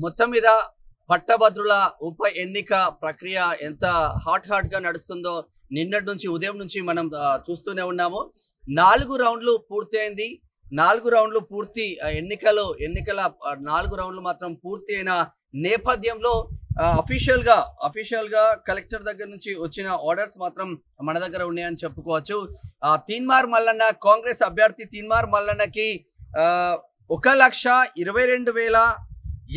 మొత్తం మీద పట్టభద్రుల ఉప ఎన్నిక ప్రక్రియ ఎంత హాట్ గా నడుస్తుందో నిన్నటి నుంచి ఉదయం నుంచి మనం చూస్తూనే ఉన్నాము. 4 రౌండ్లు పూర్తి అయింది. 4 రౌండ్లు పూర్తి ఎన్నికల 4 రౌండ్లు మాత్రం పూర్తి అయిన నేపథ్యంలో అఫీషియల్ గా కలెక్టర్ దగ్గర నుంచి వచ్చిన ఆర్డర్స్ మాత్రం మన దగ్గర ఉన్నాయని చెప్పుకోవచ్చు. తీన్మార్ మల్లన్న కాంగ్రెస్ అభ్యర్థి తీన్మార్ మల్లన్నకి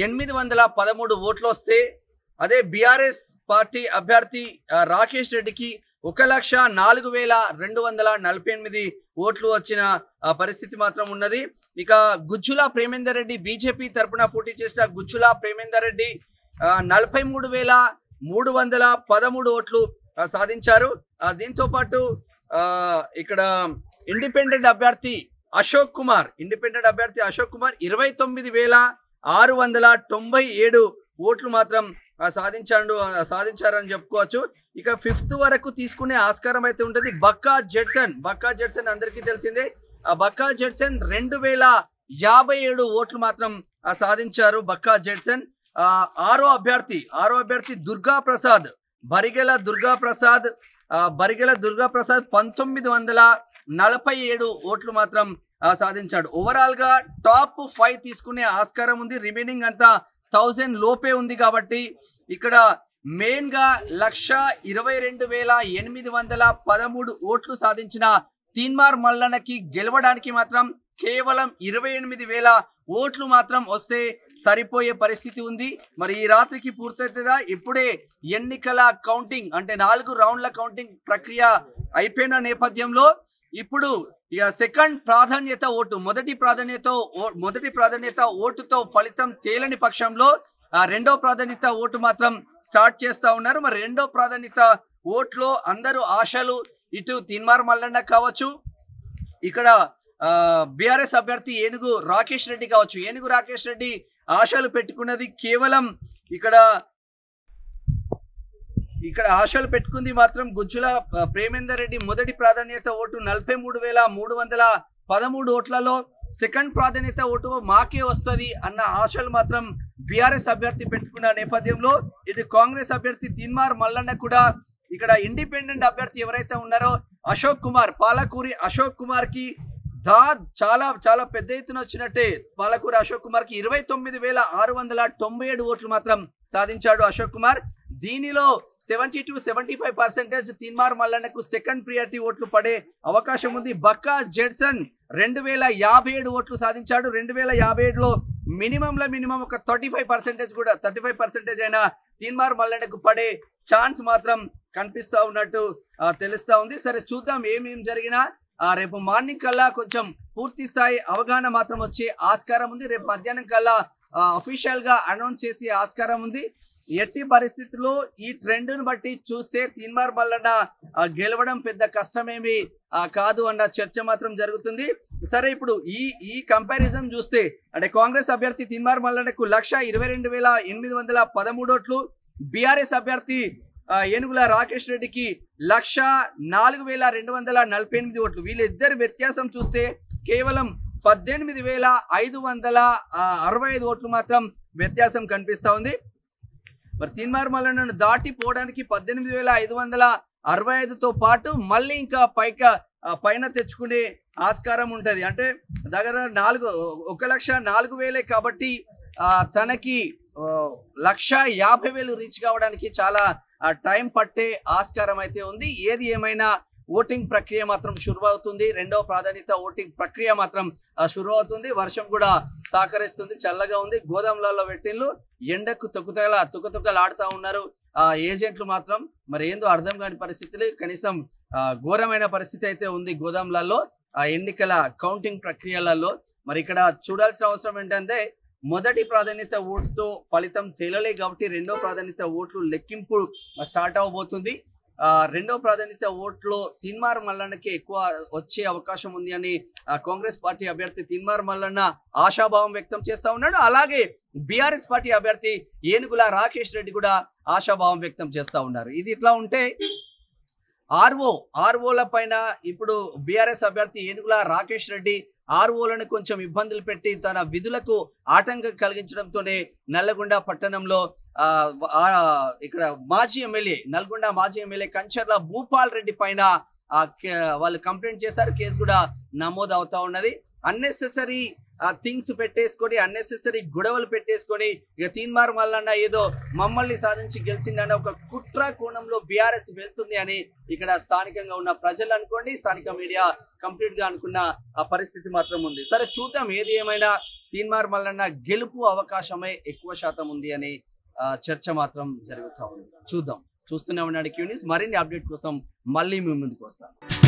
1,22,813 ఓట్లు వస్తే, అదే బీఆర్ఎస్ పార్టీ అభ్యర్థి రాకేష్ రెడ్డికి 1,04,248 ఓట్లు వచ్చిన పరిస్థితి మాత్రం ఉన్నది. ఇక గుజ్జుల ప్రేమేందర్ రెడ్డి బీజేపీ తరపున పోటీ చేసిన గుజ్జుల ప్రేమేందర్ రెడ్డి 43,313 ఓట్లు సాధించారు. దీంతో పాటు ఇక్కడ ఇండిపెండెంట్ అభ్యర్థి అశోక్ కుమార్ 29,697 ఓట్లు మాత్రం సాధించారని చెప్పుకోవచ్చు. ఇక 5th వరకు తీసుకునే ఆస్కారం అయితే ఉంటుంది. బక్కా జెడ్సన్ అందరికీ తెలిసిందే. బక్కా జెడ్సన్ 2,057 ఓట్లు మాత్రం సాధించారు. బక్కా జెడ్సన్ ఆరో అభ్యర్థి బరిగెల దుర్గా ప్రసాద్ 1947 ఓట్లు మాత్రం సాధించాడు. ఓవరాల్ గా టాప్ 5 తీసుకునే ఆస్కారం ఉంది. రిమైనింగ్ అంతా 1000 లోపే ఉంది. కాబట్టి ఇక్కడ మెయిన్ గా 1,22,813 ఓట్లు సాధించిన తీన్మార్ మల్లన్నకి గెలవడానికి మాత్రం కేవలం 28,000 ఓట్లు మాత్రం వస్తే సరిపోయే పరిస్థితి ఉంది. మరి ఈ రాత్రికి పూర్తవుతుందా? ఇప్పుడే ఎన్నికల కౌంటింగ్ అంటే 4 రౌండ్ల కౌంటింగ్ ప్రక్రియ అయిపోయిన నేపథ్యంలో ఇప్పుడు ఇక సెకండ్ ప్రాధాన్యత ఓటు మొదటి ప్రాధాన్యత ఓటుతో ఫలితం తేలని పక్షంలో రెండో ప్రాధాన్యత ఓటు మాత్రం స్టార్ట్ చేస్తా ఉన్నారు. మరి రెండో ప్రాధాన్యత ఓట్లో అందరూ ఆశలు ఇటు తీన్మార్ మల్లన్న కావచ్చు, ఇక్కడ బీఆర్ఎస్ అభ్యర్థి ఏనుగు రాకేష్ రెడ్డి కావచ్చు. ఏనుగు రాకేష్ రెడ్డి ఆశలు పెట్టుకున్నది కేవలం ఇక్కడ ఆశలు పెట్టుకుంది మాత్రం గుజ్జుల ప్రేమేందర్ రెడ్డి. మొదటి ప్రాధాన్యత ఓటు 43,313 ఓట్లలో సెకండ్ ప్రాధాన్యత ఓటు మాకే వస్తుంది అన్న ఆశలు మాత్రం బీఆర్ఎస్ అభ్యర్థి పెట్టుకున్న నేపథ్యంలో ఇటు కాంగ్రెస్ అభ్యర్థి తీన్మార్ మల్లన్న కూడా ఇక్కడ ఇండిపెండెంట్ అభ్యర్థి ఎవరైతే ఉన్నారో అశోక్ కుమార్, పాలకూరి అశోక్ కుమార్ కి చాలా పెద్ద ఎత్తున వచ్చినట్టే. పాలకూరి అశోక్ కుమార్ కి 29,697 ఓట్లు మాత్రం సాధించాడు అశోక్ కుమార్. దీనిలో 70-75% తీన్మార్ మల్లన్నకు సెకండ్ ప్రియారిటీ ఓట్లు పడే అవకాశం ఉంది. బక్కా జెడ్సన్ 2,057 ఓట్లు సాధించాడు. 2,057లో మినిమం ఒక 35% అయినా తీన్మార్ మల్లన్నకు పడే ఛాన్స్ మాత్రం కనిపిస్తా ఉన్నట్టు తెలుస్తా ఉంది. సరే చూద్దాం ఏమేం జరిగినా. రేపు మార్నింగ్ కల్లా కొంచెం పూర్తి స్థాయి అవగాహన మాత్రం వచ్చే ఆస్కారం ఉంది. రేపు మధ్యాహ్నం కల్లా అఫీషియల్ గా అనౌన్స్ చేసే ఆస్కారం ఉంది. ఎట్టి పరిస్థితుల్లో ఈ ట్రెండ్ ను బట్టి చూస్తే తీన్మార్ మల్లన్న గెలవడం పెద్ద కష్టమేమి కాదు అన్న చర్చ మాత్రం జరుగుతుంది. సరే ఇప్పుడు ఈ కంపారిజన్ చూస్తే అంటే కాంగ్రెస్ అభ్యర్థి తీన్మార్ మల్లన్నకు 1,22,813 ఓట్లు, బీఆర్ఎస్ అభ్యర్థి ఏనుగుల రాకేష్ రెడ్డికి 1,04,248 ఓట్లు. వీళ్ళిద్దరి వ్యత్యాసం చూస్తే కేవలం 18,565 ఓట్లు మాత్రం వ్యత్యాసం కనిపిస్తా ఉంది. మరి తీన్మార్ మల్లన్నను దాటిపోవడానికి 18,565తో పాటు మళ్ళీ ఇంకా పైన తెచ్చుకునే ఆస్కారం ఉంటది. అంటే దగ్గర 1,04,000 కాబట్టి తనకి 1,50,000 రీచ్ కావడానికి చాలా టైం పట్టే ఆస్కారం అయితే ఉంది. ఏది ఏమైనా ఓటింగ్ ప్రక్రియ మాత్రం షురు అవుతుంది. రెండో ప్రాధాన్యత ఓటింగ్ ప్రక్రియ మాత్రం షురు అవుతుంది. వర్షం కూడా సహకరిస్తుంది, చల్లగా ఉంది. గోదాములలో పెట్టిండ్లు ఎండకు తుకతుకలు ఆడుతూ ఉన్నారు ఏజెంట్లు మాత్రం. మరి ఏందో అర్థం కాని పరిస్థితులు, కనీసం ఘోరమైన పరిస్థితి అయితే ఉంది గోదాములలో ఎన్నికల కౌంటింగ్ ప్రక్రియలలో. మరి ఇక్కడ చూడాల్సిన అవసరం ఏంటంటే మొదటి ప్రాధాన్యత ఓటుతో ఫలితం తేలలే కాబట్టి రెండో ప్రాధాన్యత ఓట్లు లెక్కింపు స్టార్ట్ అవబోతుంది. రెండో ప్రాధాన్యత ఓట్లో తీన్మార్ మల్లన్నకి ఎక్కువ వచ్చే అవకాశం ఉంది అని కాంగ్రెస్ పార్టీ అభ్యర్థి తీన్మార్ మల్లన్న ఆశాభావం వ్యక్తం చేస్తా ఉన్నాడు. అలాగే బీఆర్ఎస్ పార్టీ అభ్యర్థి ఏనుగుల రాకేష్ రెడ్డి కూడా ఆశాభావం వ్యక్తం చేస్తా ఉన్నారు. ఇది ఇట్లా ఉంటే ఆర్ఓల పైన ఇప్పుడు బీఆర్ఎస్ అభ్యర్థి ఏనుగుల రాకేష్ రెడ్డి ఆర్ఓలను కొంచెం ఇబ్బందులు పెట్టి తన విధులకు ఆటంకం కలిగించడంతోనే నల్లగొండ పట్టణంలో ఇక్కడ నల్గొండ మాజీ ఎమ్మెల్యే కంచర్ల భూపాల్ రెడ్డి పైన వాళ్ళు కంప్లైంట్ చేశారు. కేసు కూడా నమోదు అవుతా ఉన్నది. అన్నెసెసరీ థింగ్స్ పెట్టేసుకొని అన్నెసెసరీ గొడవలు పెట్టేసుకొని ఇక తీన్మార్ మల్లన్న ఏదో మమ్మల్ని సాధించి గెలిచిందన్న ఒక కుట్ర కోణంలో బీఆర్ఎస్ వెళ్తుంది అని ఇక్కడ స్థానికంగా ఉన్న ప్రజలు అనుకోండి, స్థానిక మీడియా కంప్లీట్ గా అనుకున్న ఆ పరిస్థితి మాత్రం ఉంది. సరే చూద్దాం, ఏది ఏమైనా తీన్మార్ మల్లన్న గెలుపు అవకాశమే ఎక్కువ శాతం ఉంది అని చర్చ మాత్రం జరుగుతూ ఉంది. చూద్దాం. చూస్తూనే ఉన్నాడు క్యూ న్యూస్. మరిన్ని అప్డేట్ కోసం మళ్ళీ మీ ముందుకు వస్తాను.